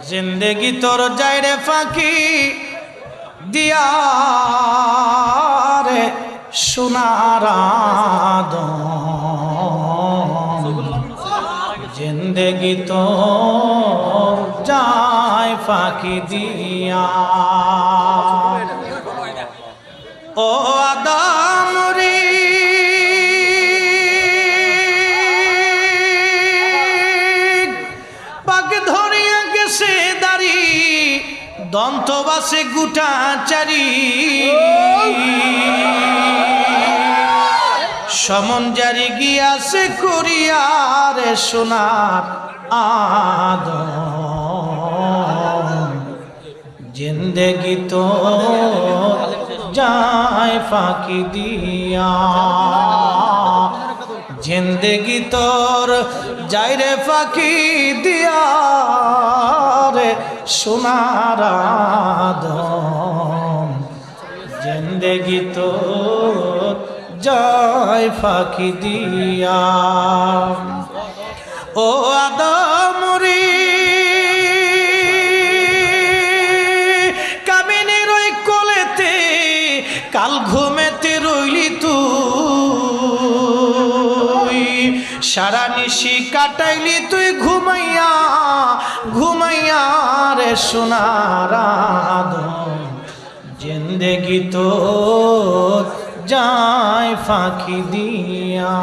জিন্দেগি তোর যায় রে ফাঁকি দিয়া রে সোনার জিন্দেগি তোর যায় ফাঁকি দিয়া। ও আদম রে পাক ধরিয়া গেছে দাড়ি দন্তবাসে গুটা চারি সমন জারি গিয়াছে করিয়ারে সোনার আদম জিন্দেগি তো যায় ফাঁকি দিয়া। জিন্দেগি তোর যায় রে ফাঁকি দিয়া রে সোনার আদম জিন্দেগি তোর যায় ফাঁকি দিয়া। ও আদম রে কামিনীর ওই কোলেতে কাল ঘুমেতে রইলি তুই সারা নিশি কাটাইলি তুই ঘুমাইয়া ঘুমাইয়া রে সোনার আদম জিন্দেগি তোর যায় ফাঁকি দিয়া।